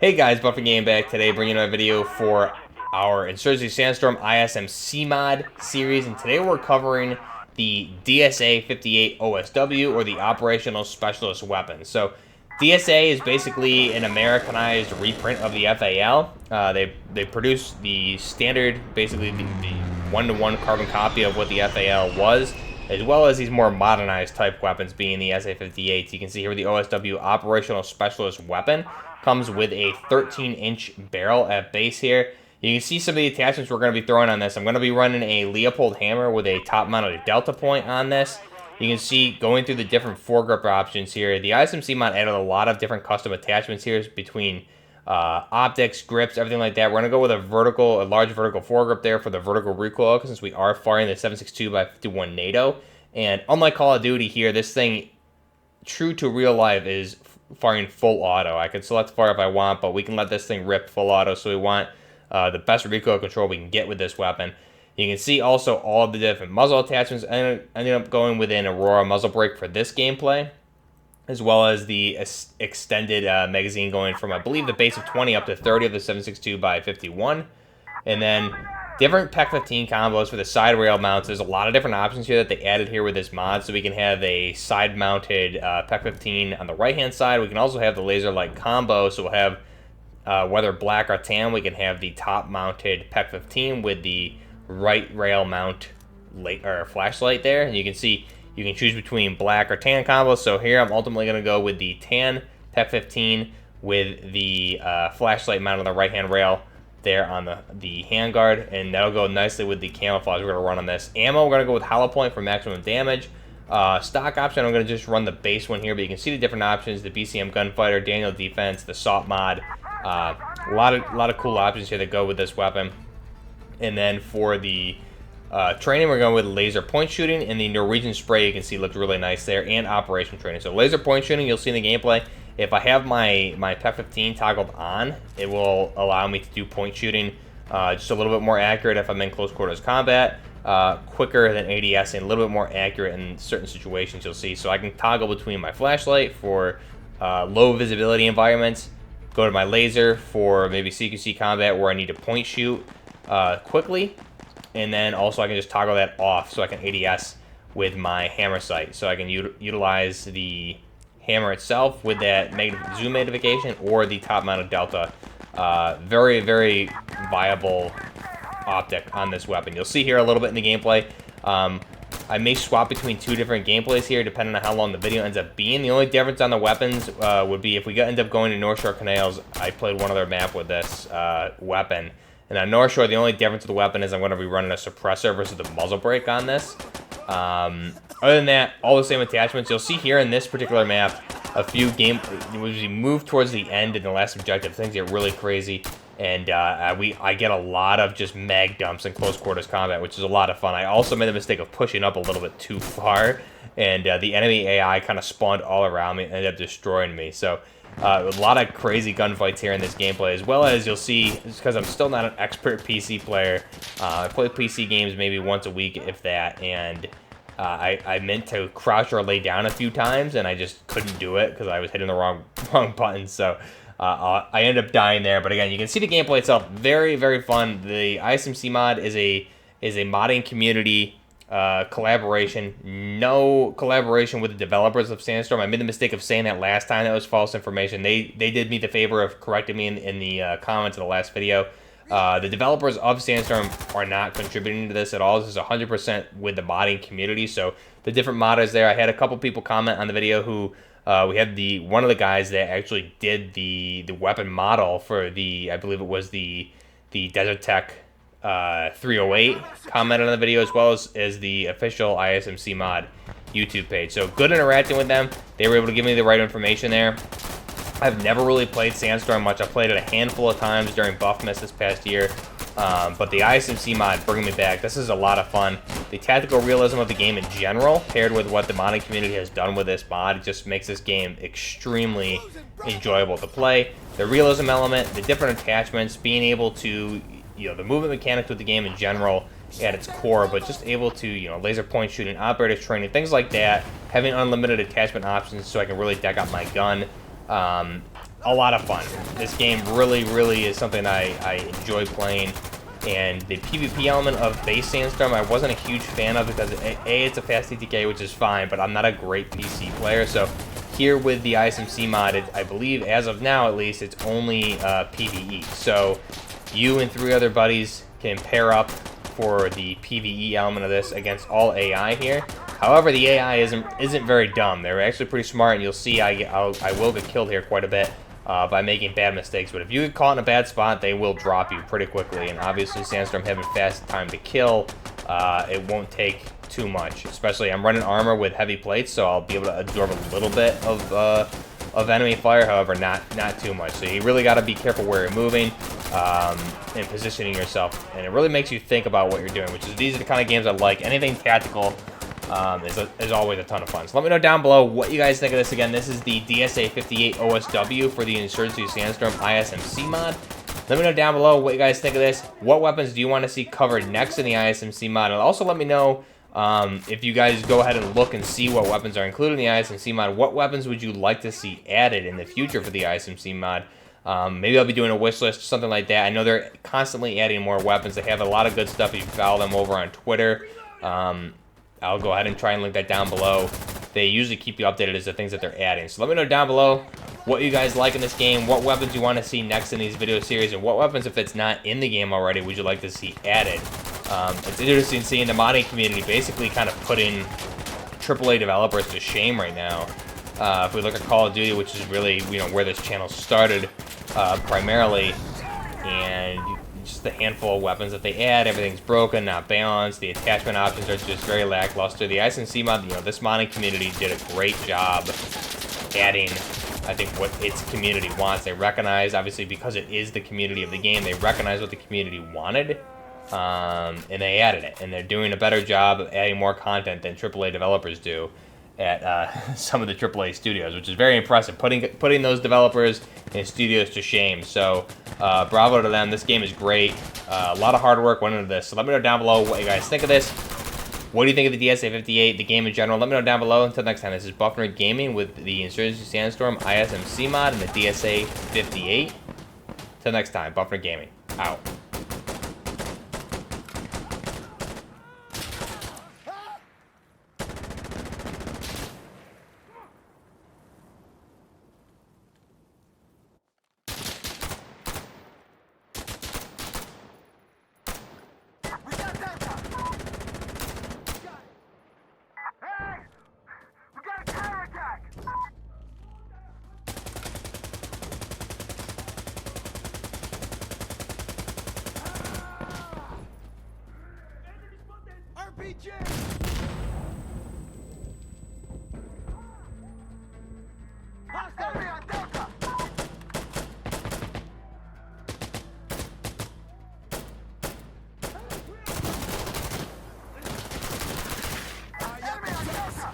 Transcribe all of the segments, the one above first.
Hey guys, Buffing Game back today, bringing you a video for our Insurgency Sandstorm ISMC mod series, and today we're covering the DSA-58 OSW, or the Operational Specialist Weapon. So, DSA is basically an Americanized reprint of the FAL. They produce the standard, basically the one-to-one carbon copy of what the FAL was, as well as these more modernized type weapons being the SA-58. You can see here the OSW Operational Specialist Weapon comes with a 13-inch barrel at base here. You can see some of the attachments we're going to be throwing on this. I'm going to be running a Leopold hammer with a top-mounted delta point on this. You can see going through the different foregrip options here. The ISMC mod added a lot of different custom attachments here between optics, grips, everything like that. We're going to go with a large vertical foregrip there for the vertical recoil, since we are firing the 7.62x51 NATO. And unlike Call of Duty here, this thing, true to real life, is firing full auto. I can select fire if I want, but we can let this thing rip full auto, so we want the best recoil control we can get with this weapon. You can see also all of the different muzzle attachments. I ended up going with an Aurora muzzle brake for this gameplay, as well as the extended magazine going from, I believe, the base of 20 up to 30 of the 7.62x51. And then different PEC-15 combos for the side rail mounts. There's a lot of different options here that they added here with this mod. So we can have a side-mounted PEC-15 on the right-hand side. We can also have the laser light combo. So we'll have, whether black or tan, we can have the top-mounted PEC-15 with the right rail mount flashlight there. And you can see you can choose between black or tan combos. So here I'm ultimately going to go with the tan PEC-15 with the flashlight mount on the right-hand rail there on the handguard, and that'll go nicely with the camouflage we're going to run on this. Ammo, we're going to go with hollow point for maximum damage. Stock option, I'm going to just run the base one here, but you can see the different options: the BCM Gunfighter, Daniel Defense, the SALT mod. A lot of cool options here that go with this weapon. And then for the training, we're going with laser point shooting, and the Norwegian spray you can see looked really nice there, and operation training. So laser point shooting, you'll see in the gameplay. If I have my PEC-15 toggled on, it will allow me to do point shooting just a little bit more accurate if I'm in close quarters combat, quicker than ADS, and a little bit more accurate in certain situations you'll see. So I can toggle between my flashlight for low visibility environments, go to my laser for maybe CQC combat where I need to point shoot quickly, and then also I can just toggle that off so I can ADS with my hammer sight. So I can utilize the hammer itself with that zoom magnification or the top-mounted delta. Very, very viable optic on this weapon. You'll see here a little bit in the gameplay. I may swap between two different gameplays here depending on how long the video ends up being. The only difference on the weapons would be if we end up going to North Shore Canals. I played one other map with this weapon. And on North Shore, the only difference with the weapon is I'm going to be running a suppressor versus the muzzle brake on this. Other than that, all the same attachments. You'll see here in this particular map, as we move towards the end in the last objective, things get really crazy, and I get a lot of just mag dumps in close quarters combat, which is a lot of fun. I also made the mistake of pushing up a little bit too far, and the enemy AI kind of spawned all around me and ended up destroying me. So a lot of crazy gunfights here in this gameplay, as well as you'll see, because I'm still not an expert PC player. I play PC games maybe once a week, if that, and I meant to crouch or lay down a few times, and I just couldn't do it because I was hitting the wrong buttons. So I ended up dying there. But again, you can see the gameplay itself, very, very fun. The ISMC mod is a modding community collaboration. No collaboration with the developers of Sandstorm. I made the mistake of saying that last time. That was false information. They did me the favor of correcting me in the comments of the last video. The developers of Sandstorm are not contributing to this at all. This is 100% with the modding community. So the different modders there, I had a couple people comment on the video who we had one of the guys that actually did the weapon model for I believe it was the Desert Tech 308 commented on the video, as well as the official ISMC mod YouTube page. So good interacting with them. They were able to give me the right information there. I've never really played Sandstorm much. I played it a handful of times during Buffmas this past year. But the ISMC mod bringing me back. This is a lot of fun. The tactical realism of the game in general, paired with what the modding community has done with this mod, it just makes this game extremely enjoyable to play. The realism element, the different attachments, being able to, the movement mechanics with the game in general at its core, but just able to, laser point shooting, operators training, things like that, having unlimited attachment options so I can really deck out my gun. a lot of fun. This game really is something I enjoy playing. And the PvP element of base Sandstorm, I wasn't a huge fan of because A, it's a fast TTK, which is fine, but I'm not a great PC player. So here with the ISMC mod, I believe, as of now at least, it's only PvE. So you and 3 other buddies can pair up for the PvE element of this against all AI here. However, the AI isn't very dumb. They're actually pretty smart, and you'll see I will get killed here quite a bit by making bad mistakes. But if you get caught in a bad spot, they will drop you pretty quickly. And obviously, Sandstorm having fast time to kill, it won't take too much. Especially, I'm running armor with heavy plates, so I'll be able to absorb a little bit of enemy fire. However, not too much. So you really got to be careful where you're moving and positioning yourself. And it really makes you think about what you're doing, which is these are the kind of games I like. Anything tactical is always a ton of fun. So let me know down below what you guys think of this. Again, this is the DSA-58 OSW for the Insurgency Sandstorm ISMC mod. Let me know down below what you guys think of this. What weapons do you want to see covered next in the ISMC mod? And also let me know if you guys go ahead and look and see what weapons are included in the ISMC mod. What weapons would you like to see added in the future for the ISMC mod? Maybe I'll be doing a wish list or something like that. I know they're constantly adding more weapons. They have a lot of good stuff if you follow them over on Twitter. I'll go ahead and try and link that down below. They usually keep you updated as the things that they're adding. So let me know down below what you guys like in this game, what weapons you want to see next in these video series, and what weapons, if it's not in the game already, would you like to see added. It's interesting seeing the modding community basically kind of putting AAA developers to shame right now. If we look at Call of Duty, which is really where this channel started primarily, and just the handful of weapons that they add, everything's broken, not balanced. The attachment options are just very lackluster. The ISMC mod, this modding community did a great job adding, I think, what its community wants. They recognize, obviously, because it is the community of the game, they recognize what the community wanted, and they added it. And they're doing a better job of adding more content than AAA developers do at some of the AAA studios, which is very impressive, putting those developers and studios to shame. So bravo to them. This game is great. A lot of hard work went into this. So let me know down below what you guys think of this. What do you think of the DSA-58, the game in general? Let me know down below. Until next time, this is Buffner Gaming with the Insurgency Sandstorm ISMC mod and the DSA-58. Until next time, Buffner Gaming, out. RPG! Hostile! Enemy on Delta! Enemy on Delta!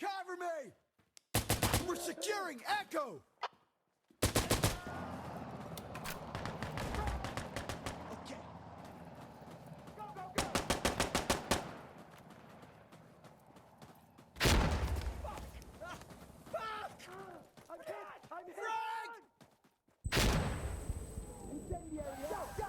Cover me! We're securing Echo! Okay. Go, go, go! Fuck! Fuck! I'm hit! I'm hit! Frag! Incendiary! Go, go!